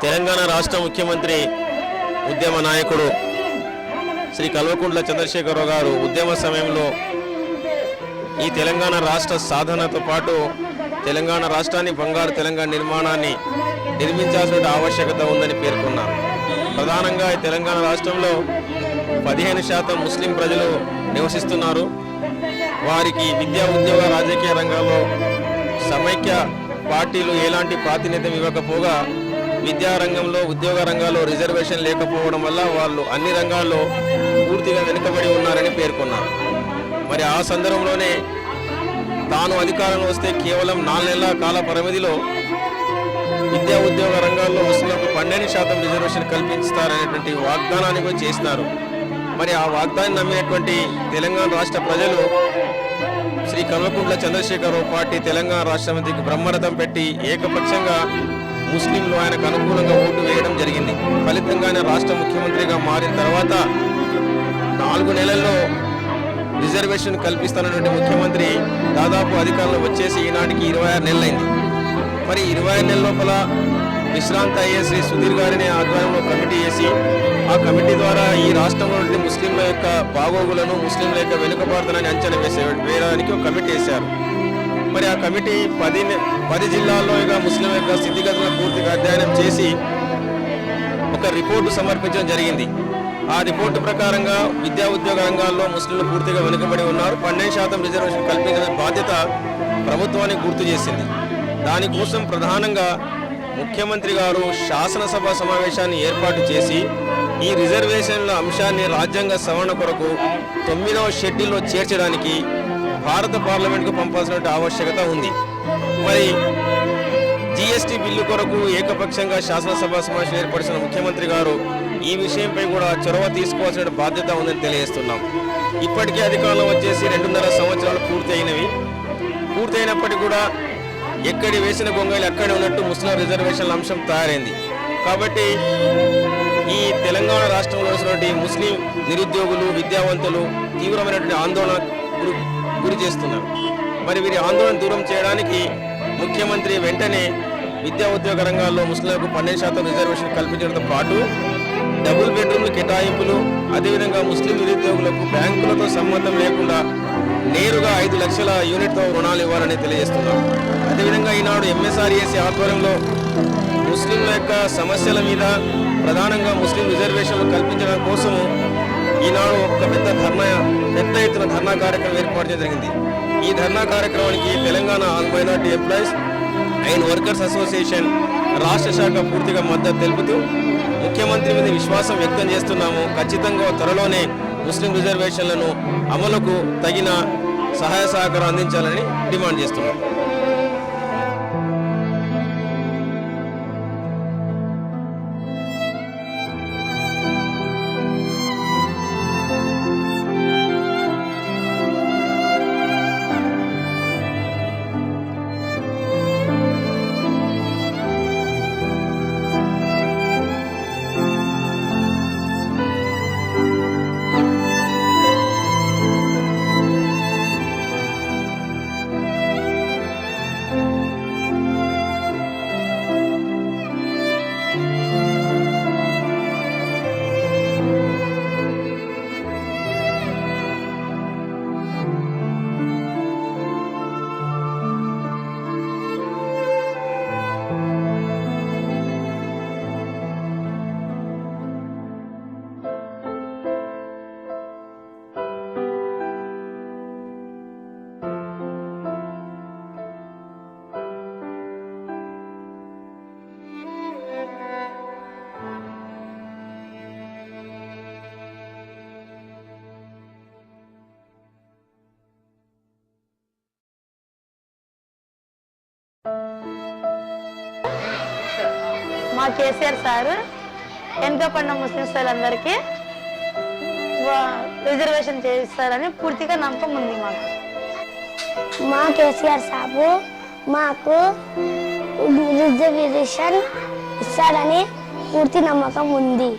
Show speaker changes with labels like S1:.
S1: తెలంగాణ రాష్ట్ర ముఖ్యమంత్రి ఉద్యమ నాయకుడు శ్రీ కల్వకుంట్ల చంద్రశేఖరరావు గారు ఉద్యమ సమయంలో ఈ తెలంగాణ రాష్ట్ర సాధనతో పాటు తెలంగాణ రాష్ట్రాన్ని బంగారు తెలంగాణ నిర్మాణాన్ని నిర్మించాల్సిన ఆవశ్యకత ఉందని పేర్కొన్నారు. ప్రధానంగా ఈ తెలంగాణ రాష్ట్రంలో 15% ముస్లిం ప్రజలు నివసిస్తున్నారు. వారికి విద్యా ఉద్యోగ రాజకీయ రంగాల్లో సమైక్య పార్టీలు ఎలాంటి ప్రాతినిధ్యం ఇవ్వకపోగా విద్యారంగంలో ఉద్యోగ రంగాల్లో రిజర్వేషన్ లేకపోవడం వల్ల వాళ్ళు అన్ని రంగాల్లో పూర్తిగా వెనుకబడి ఉన్నారని పేర్కొన్నారు. మరి ఆ సందర్భంలోనే తాను అధికారంలో వస్తే కేవలం 4 నెలల కాల పరిమితిలో విద్యా ఉద్యోగ రంగాల్లో ముస్లింలకు 12% రిజర్వేషన్ కల్పిస్తారనేటువంటి వాగ్దానాన్ని కూడా చేసినారు. మరి ఆ వాగ్దానాన్ని నమ్మినటువంటి తెలంగాణ రాష్ట్ర ప్రజలు శ్రీ కల్వకుంట్ల చంద్రశేఖరరావు పార్టీ తెలంగాణ రాష్ట్ర సమితికి బ్రహ్మరథం పెట్టి ఏకపక్షంగా ముస్లింలు ఆయనకు అనుకూలంగా ఓటు వేయడం జరిగింది. ఫలితంగానే రాష్ట్ర ముఖ్యమంత్రిగా మారిన తర్వాత 4 నెలల్లో రిజర్వేషన్ కల్పిస్తానటువంటి ముఖ్యమంత్రి దాదాపు అధికారంలో వచ్చేసి ఈనాటికి 26 నెలలైంది. మరి 26 నెలల లోపల విశ్రాంత ఐఏఎస్ శ్రీ సుధీర్ గారిని ఆధ్వర్యంలో కమిటీ చేసి ఆ కమిటీ ద్వారా ఈ రాష్ట్రంలో ముస్లింల యొక్క బాగోగులను ముస్లింల యొక్క వెనుకబాటుదనాన్ని అంచనా వేయడానికి ఒక కమిటీ వేశారు. మరి ఆ కమిటీ 10 జిల్లాల్లో ఇక ముస్లిం యొక్క స్థితిగతులను పూర్తిగా అధ్యయనం చేసి ఒక రిపోర్టు సమర్పించడం జరిగింది. ఆ రిపోర్టు ప్రకారంగా విద్యా ఉద్యోగ రంగాల్లో ముస్లింలు పూర్తిగా వెనుకబడి ఉన్నారు. 12% రిజర్వేషన్ కల్పించిన బాధ్యత ప్రభుత్వానికి గుర్తు చేసింది. దానికోసం ప్రధానంగా ముఖ్యమంత్రి గారు శాసనసభ సమావేశాన్ని ఏర్పాటు చేసి ఈ రిజర్వేషన్ల అంశాన్ని రాజ్యాంగ సవరణ కొరకు 9వ షెడ్యూల్లో చేర్చడానికి భారత పార్లమెంట్కు పంపాల్సిన ఆవశ్యకత ఉంది. మరి జీఎస్టీ బిల్లు కొరకు ఏకపక్షంగా శాసనసభ సమావేశం ఏర్పరిచిన ముఖ్యమంత్రి గారు ఈ విషయంపై కూడా చొరవ తీసుకోవాల్సిన బాధ్యత ఉందని తెలియజేస్తున్నాం. ఇప్పటికే అధికారంలో వచ్చేసి 2.5 సంవత్సరాలు పూర్తయినప్పటికీ కూడా ఎక్కడి వేసిన గొంగళి అక్కడే ఉన్నట్టు ముస్లిం రిజర్వేషన్ల అంశం తయారైంది. కాబట్టి ఈ తెలంగాణ రాష్ట్రంలో ఉన్నటువంటి ముస్లిం నిరుద్యోగులు విద్యావంతులు తీవ్రమైనటువంటి ఆందోళన గురి చేస్తున్నారు. మరి వీరి ఆందోళన దూరం చేయడానికి ముఖ్యమంత్రి వెంటనే విద్యా ఉద్యోగ రంగాల్లో ముస్లింలకు 12% రిజర్వేషన్ కల్పించడంతో పాటు డబుల్ బెడ్రూమ్ల కేటాయింపులు, అదేవిధంగా ముస్లిం నిరుద్యోగులకు బ్యాంకులతో సంబంధం లేకుండా నేరుగా 5 లక్షల యూనిట్తో రుణాలు ఇవ్వాలని తెలియజేస్తున్నారు. అదేవిధంగా ఈనాడు ఎంఎస్ఆర్ఈఎస్సీ ఆధ్వర్యంలో ముస్లింల యొక్క సమస్యల మీద ప్రధానంగా ముస్లిం రిజర్వేషన్లు కల్పించడం కోసము ఈనాడు ఒక పెద్ద ఎత్తున ధర్నా కార్యక్రమం ఏర్పాటు చేయడం జరిగింది. ఈ ధర్నా కార్యక్రమానికి Telangana minority employees and workers association రాష్ట్ర శాఖ పూర్తిగా మద్దతు తెలుపుతూ ముఖ్యమంత్రి మీద విశ్వాసం వ్యక్తం చేస్తున్నాము. ఖచ్చితంగా త్వరలోనే ముస్లిం రిజర్వేషన్లను అమలుకు తగిన సహాయ సహకారం అందించాలని డిమాండ్ చేస్తున్నాం.
S2: మా కేసీఆర్ సార్ వెనుకబడిన ముస్లిమ్స్ వాళ్ళందరికీ రిజర్వేషన్ చేస్తారని పూర్తిగా నమ్మకం ఉంది మాకు.
S3: మా కేసీఆర్ సాబు మాకు రిజర్వేషన్ ఇస్తారని పూర్తి నమ్మకం ఉంది.